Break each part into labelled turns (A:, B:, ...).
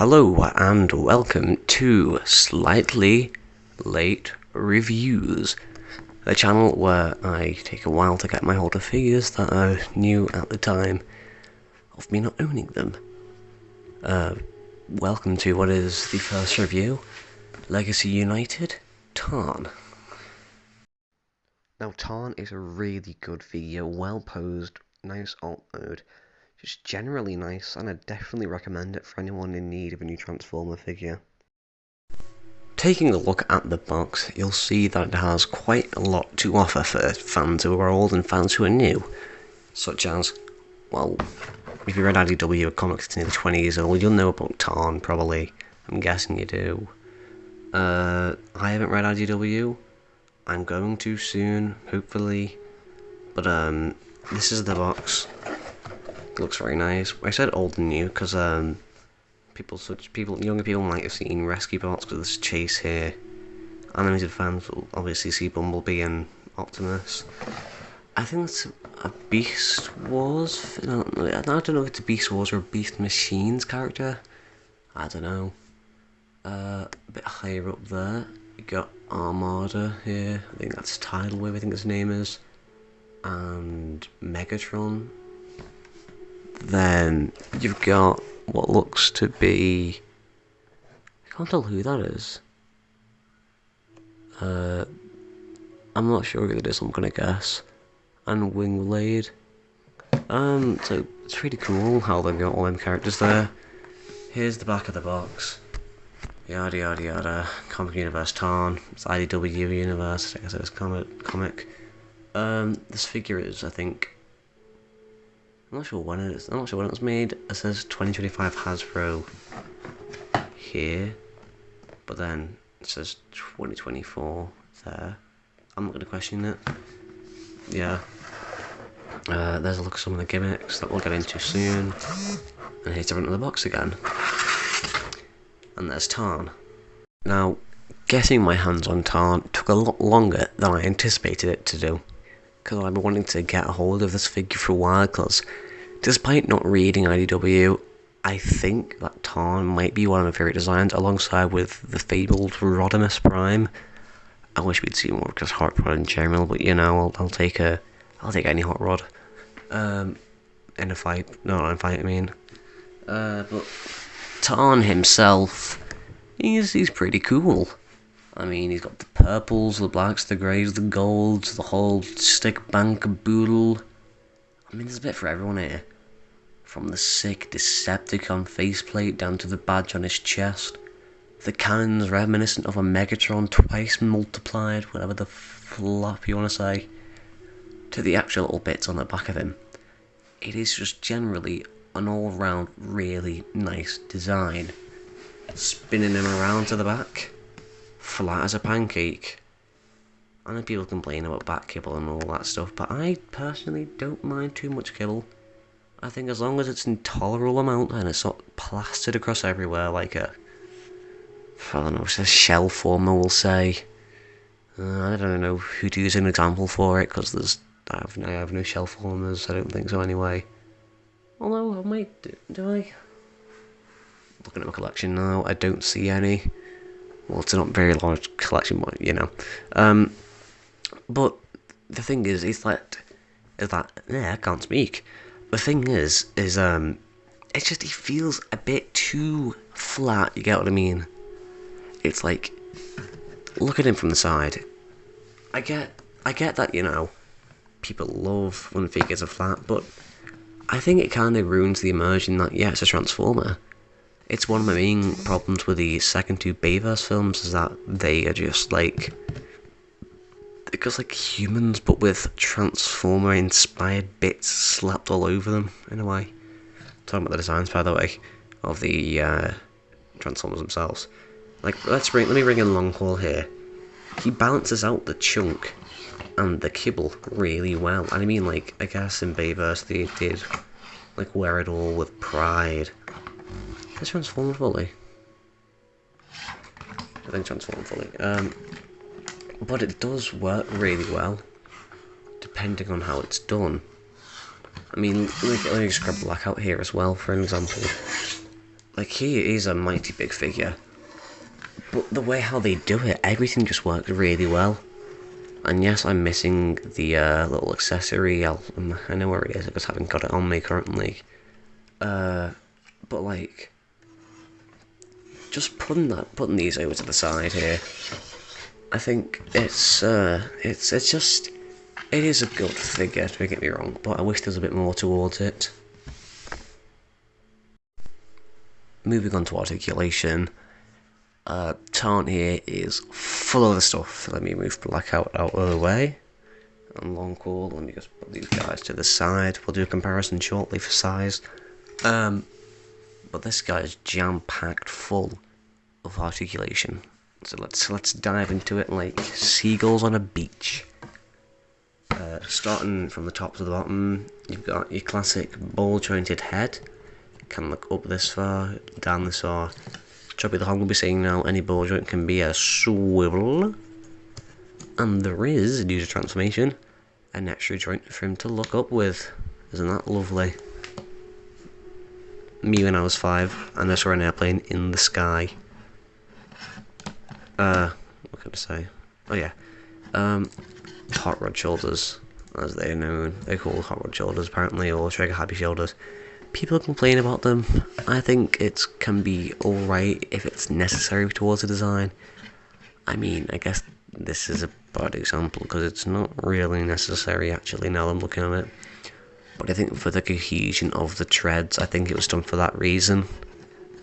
A: Hello and welcome to Slightly Late Reviews, the channel where I take a while to get my hold of figures that are new at the time of me not owning them. Welcome to what is the first review, Legacy United, TARN. Now TARN is a really good figure, well posed, nice alt mode. Just generally nice, and I definitely recommend it for anyone in need of a new Transformer figure. Taking a look at the box, you'll see that it has quite a lot to offer for fans who are old and fans who are new. Such as, well, if you read IDW or comics since the 20 years old, you'll know about TARN, probably. I'm guessing you do. I haven't read IDW. I'm going to soon, hopefully. But, this is the box. Looks very nice. I said old and new because younger people might have seen Rescue Bots because there's Chase here. Animated fans will obviously see Bumblebee and Optimus. I think it's a Beast Wars. I don't know if it's a Beast Wars or a Beast Machines character. I don't know. A bit higher up there, you got Armada here. I think that's Tidal Wave. I think his name is, and Megatron. Then you've got what looks to be, I can't tell who that is. I'm not sure who it is, I'm gonna guess. And Wingblade. So it's pretty cool how they've got all them characters there. Here's the back of the box. Yada yada yada. Comic Universe TARN. It's IDW Universe, I guess it's comic. This figure is, I think, I'm not sure when it is. I'm not sure when it was made. It says 2025 Hasbro here, but then it says 2024 there. I'm not going to question it. Yeah. There's a look at some of the gimmicks that we'll get into soon. And here's the front of the box again. And there's TARN. Now, getting my hands on TARN took a lot longer than I anticipated it to do, because I've been wanting to get a hold of this figure for a while, because despite not reading IDW, I think that TARN might be one of my favourite designs, alongside with the fabled Rodimus Prime. I wish we'd see more of his Hot Rod in general, but you know, I'll take any Hot Rod. In a fight. No, not in a fight, I mean. But TARN himself, he's pretty cool. I mean, he's got the purples, the blacks, the greys, the golds, the whole stick bank boodle. I mean, there's a bit for everyone here. From the sick Decepticon faceplate down to the badge on his chest. The cannon's reminiscent of a Megatron twice multiplied, whatever the flop you want to say. To the actual little bits on the back of him. It is just generally an all-round really nice design. Spinning him around to the back. Flat as a pancake. I know people complain about back kibble and all that stuff, but I personally don't mind too much kibble. I think as long as it's an intolerable amount and it's not plastered across everywhere like a, I don't know, a shell former will say. I don't know who to use an example for it, because I have no shell formers, I don't think so anyway. Although I might, do I? Looking at my collection now, I don't see any. Well, it's not a very large collection, but you know. But the thing is I can't speak. The thing is, it's just, he feels a bit too flat, you get what I mean? It's like, look at him from the side. I get that, you know, people love when figures are flat, but I think it kind of ruins the immersion that, yeah, it's a Transformer. It's one of my main problems with the second two Bayverse films, is that they are just like, because like humans, but with Transformer-inspired bits slapped all over them, in a way. Talking about the designs, by the way, of the Transformers themselves. Like, let me bring in Longhaul here. He balances out the chunk and the kibble really well. And I mean, like, I guess in Bayverse they did, like, wear it all with pride. Let's transform fully. I think transform fully. But it does work really well, depending on how it's done. I mean, let me just grab black out here as well, for an example. Like, he is a mighty big figure. But the way how they do it, everything just works really well. And yes, I'm missing the little accessory. I know where it is, I just haven't got it on me currently. But like, just putting these over to the side here, I think it's just, it is a good figure, don't get me wrong, but I wish there was a bit more towards it. Moving on to articulation, TARN here is full of the stuff. Let me move Blackout out of the way. And Long Call, let me just put these guys to the side. We'll do a comparison shortly for size. But this guy is jam-packed full of articulation. So let's dive into it like seagulls on a beach. Starting from the top to the bottom, you've got your classic ball-jointed head. Can look up this far, down this far. Choppy the Hog will be saying now any ball joint can be a swivel. And there is, due to transformation, an extra joint for him to look up with. Isn't that lovely? Me when I was 5, and I saw an airplane in the sky. What can I say? Oh yeah. Hot rod shoulders, as they're known. They're called hot rod shoulders apparently, or trigger happy shoulders. People complain about them. I think it can be alright if it's necessary towards the design. I mean, I guess this is a bad example because it's not really necessary actually now I'm looking at it. But I think for the cohesion of the treads, I think it was done for that reason.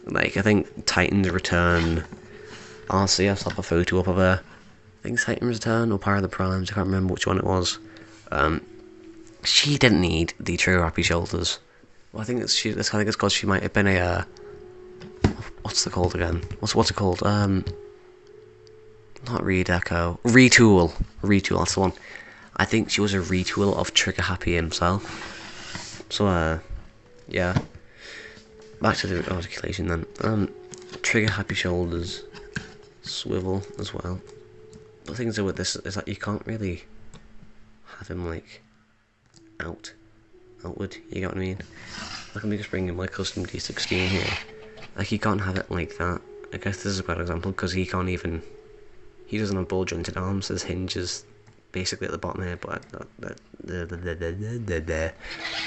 A: Like, I think Titan's Return, RCS, I'll have a photo up of her. I think Titan's Return or Power of the Primes, I can't remember which one it was. She didn't need the trigger happy shoulders. Well, I think it's because she might have been a what's it called again? What's it called? Not redeco, retool. That's the one. I think she was a retool of Trigger Happy himself. So yeah. Back to the articulation then. Trigger Happy shoulders, swivel as well. But the things with this is that you can't really have him like outward, you get what I mean? Like, let me just bring in my custom D16 here. Like, you can't have it like that. I guess this is a bad example because he doesn't have ball jointed arms, his hinge is basically at the bottom here, but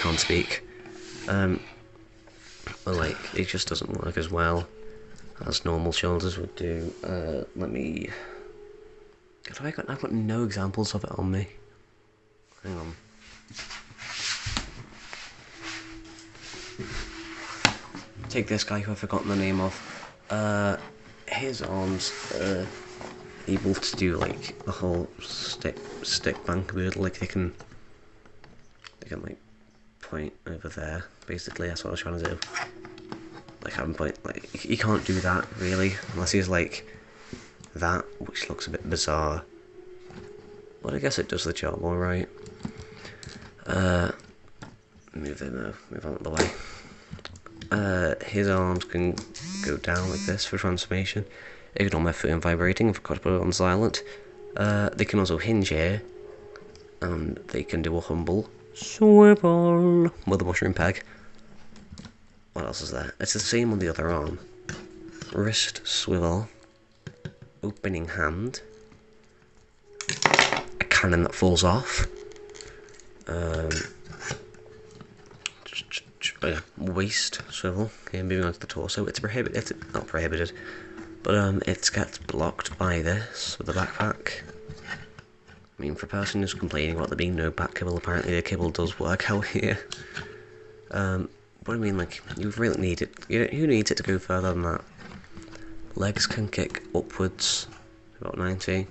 A: can't speak. But like, it just doesn't work as well as normal shoulders would do. I've got no examples of it on me. Hang on. Take this guy who I've forgotten the name of. His arms are able to do like a whole stick bank build. Like they can like point over there. Basically, that's what I was trying to do. Like having point, like he can't do that really unless he's like that, which looks a bit bizarre. But I guess it does the job all right. Move on out of the way. His arms can go down like this for transformation. Ignore my phone vibrating, I forgot to put it on silent. They can also hinge here, and they can do a humble swivel with a mushroom peg. What else is there? It's the same on the other arm. Wrist swivel, opening hand, a cannon that falls off, waist swivel. Okay, moving on to the torso. It's not prohibited, but it gets blocked by this with the backpack. I mean, for a person who's complaining about there being no back kibble, apparently the kibble does work out here. But I mean, like, you really need it. Who needs it to go further than that? Legs can kick upwards about 90.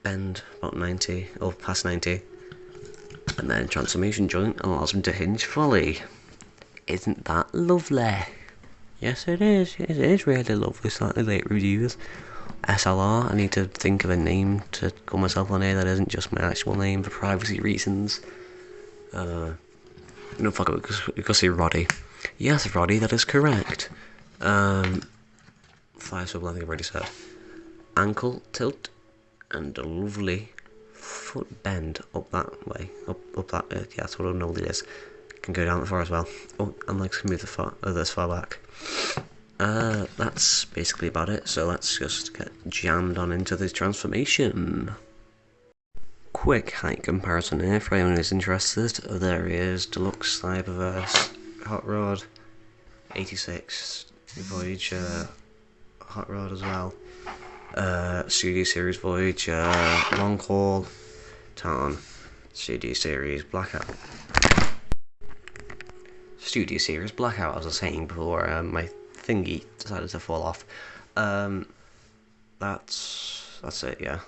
A: Bend about 90, or past 90. And then transformation joint allows him to hinge fully. Isn't that lovely? Yes, it is. It is really lovely. Slightly late reviews. SLR. I need to think of a name to call myself on here that isn't just my actual name for privacy reasons. No, fuck it. Because say Roddy. Yes, Roddy. That is correct. Fly swivel. I think I've already said. Ankle tilt and a lovely foot bend up that way, up that, yeah, that's what I know it is. can go down that far as well. Oh, and legs can move this far back. That's basically about it, so let's just get jammed on into the transformation. Quick height comparison here for anyone who's interested. There he is, Deluxe Cyberverse Hot Rod, 86 Voyager Hot Rod as well. Studio Series Voyager Long Haul, TARN, Studio Series Blackout. Studio Series Blackout, as I was saying before, my thingy decided to fall off. That's it, yeah.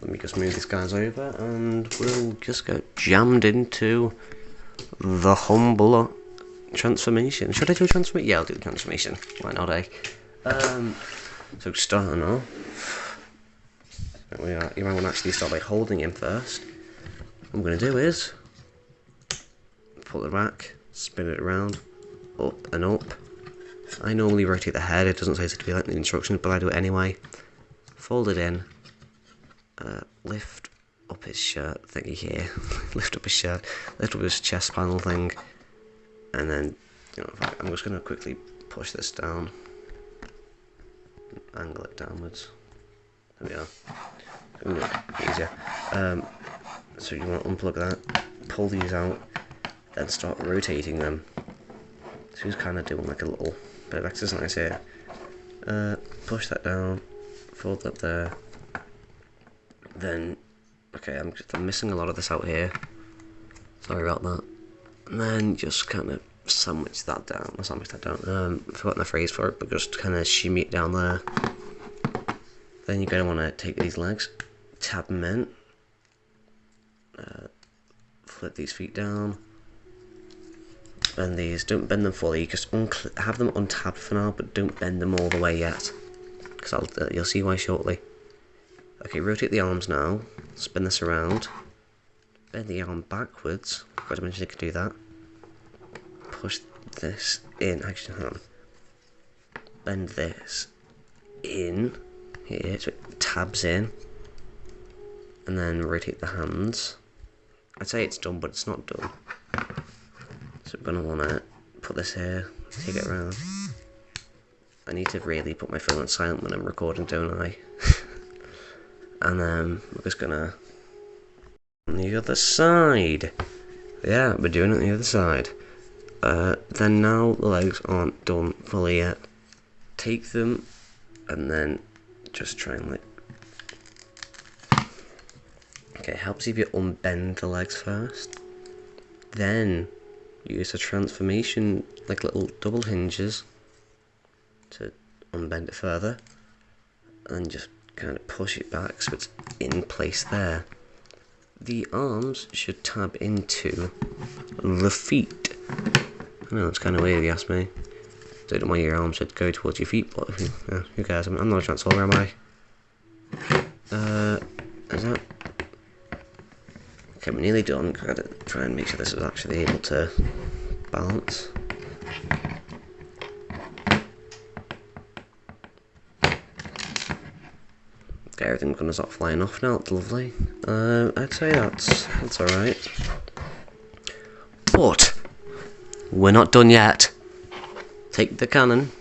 A: Let me just move these guys over and we'll just get jammed into the humble transformation. Should I do a transformation? Yeah, I'll do the transformation. Why not, eh? So starting off, you might want to actually start by holding him first. What I'm going to do is pull it back, spin it around, up and up. I normally rotate the head, it doesn't say to be like the instructions, but I do it anyway. Fold it in, lift up his shirt thingy here, lift up his shirt, lift up his chest panel thing, and then, you know, I'm just going to quickly push this down, angle it downwards. There we are. Ooh, easier. So you want to unplug that, pull these out, then start rotating them. So he's kind of doing like a little bit of exercise here. Push that down, fold up there. Then, okay, I'm missing a lot of this out here. Sorry about that. And then just kind of sandwich that down. I've forgotten the phrase for it, but just kind of shimmy it down there. Then you're going to want to take these legs, tap them in, flip these feet down, bend these, don't bend them fully, just have them untapped for now, but don't bend them all the way yet, because you'll see why shortly. Okay, rotate the arms now, spin this around, bend the arm backwards, got to mention you can do that, push this in, actually hang on, bend this in, here, so it tabs in, and then rotate the hands. I'd say it's done, but it's not done. So we're going to want to put this here, take it around. I need to really put my phone on silent when I'm recording, don't I? And then we're just going to... on the other side. Yeah, we're doing it on the other side. Then now the legs aren't done fully yet. Take them, and then just try and like... Okay, it helps if you unbend the legs first. Then use a transformation, like little double hinges, to unbend it further, and just kind of push it back so it's in place there. The arms should tab into the feet. I know it's kind of weird if you ask me. I don't know why your arms should go towards your feet, but who cares? I'm not a transformer, am I? Is that... Okay, we're nearly done. Gotta try and make sure this is actually able to balance. Okay, everything's gonna start flying off now. It's lovely. I'd say that's alright. But we're not done yet. Take the cannon.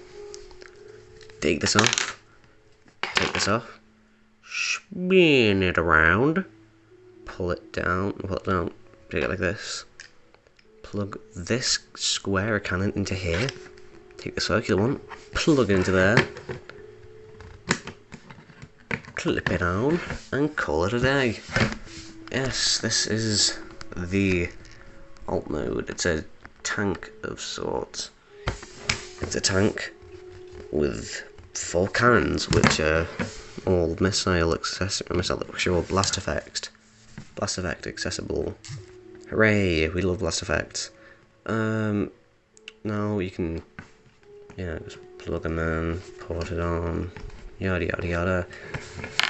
A: Take this off. Take this off. Spin it around. Pull it down, take it like this. Plug this square cannon into here. Take the circular one, plug it into there. Clip it on, and call it a day. Yes, this is the alt mode. It's a tank of sorts. It's a tank with 4 cannons, which are all missile actual blast effect. Blast effect accessible. Hooray, we love blast effects. Now you can, just plug them in, port it on, yada yada yada.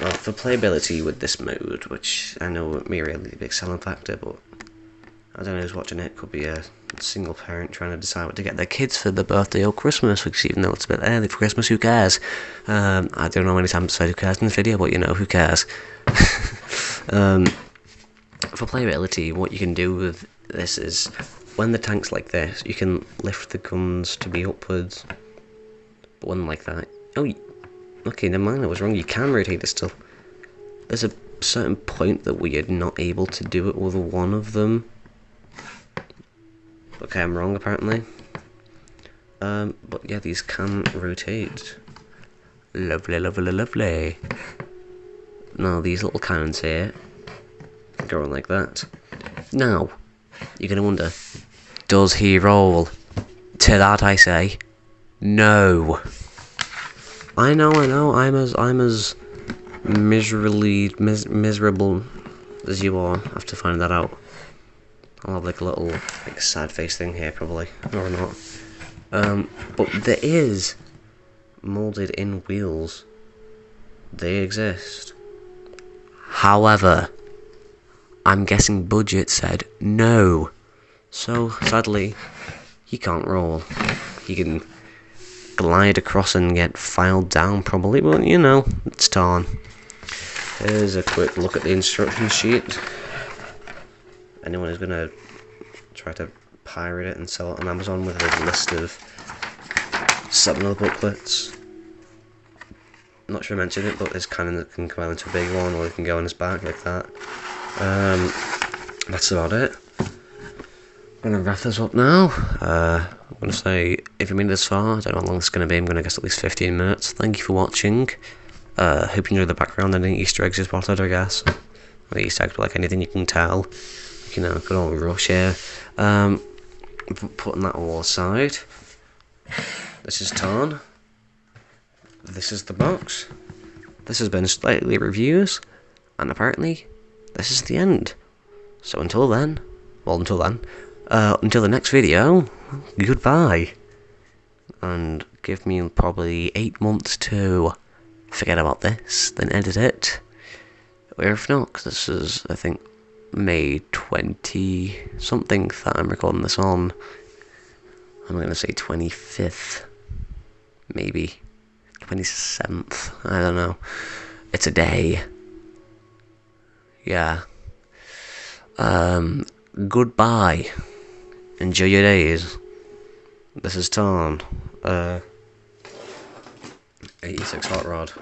A: Well, for playability with this mode, which I know may really be a big selling factor, but I don't know who's watching it, could be a single parent trying to decide what to get their kids for their birthday or Christmas, which even though it's a bit early for Christmas, who cares? I don't know how many times I said who cares in this video, but who cares? For playability, what you can do with this is when the tank's like this, you can lift the guns to be upwards. But when like that, oh, okay, never mind, I was wrong. You can rotate it still. There's a certain point that we are not able to do it with one of them. Okay, I'm wrong apparently. But yeah, these can rotate. Lovely, lovely, lovely. Now these little cannons here go on like that. Now, you're gonna wonder, does he roll? To that I say, no. I know. I'm as miserable as you are after finding that out. I'll have like a little sad face thing here probably, or not. But there is molded in wheels. They exist. However, I'm guessing budget said no. So sadly, he can't roll. He can glide across and get filed down probably, but you know, it's TARN. Here's a quick look at the instruction sheet. Anyone who's gonna try to pirate it and sell it on Amazon with a list of 7 other booklets. Not sure I mentioned it, but there's cannon that can come out into a big one, or it can go on his back like that. That's about it. I'm gonna wrap this up now. I'm gonna say, if you made it this far, I don't know how long it's gonna be. I'm gonna guess at least 15 minutes. Thank you for watching. Hope you enjoyed the background and any Easter eggs you spotted, I guess. The Easter eggs, but like anything you can tell. You know, good old rush here. Putting that all aside. This is TARN. This is the box. This has been Slightly Reviews, and apparently, this is the end. So until the next video, goodbye. And give me probably 8 months to forget about this, then edit it. Or if not, because this is, I think, May 20-something that I'm recording this on. I'm going to say 25th, maybe 27th, I don't know. It's a day. Yeah. Goodbye. Enjoy your days. This is TARN. 86 Hot Rod.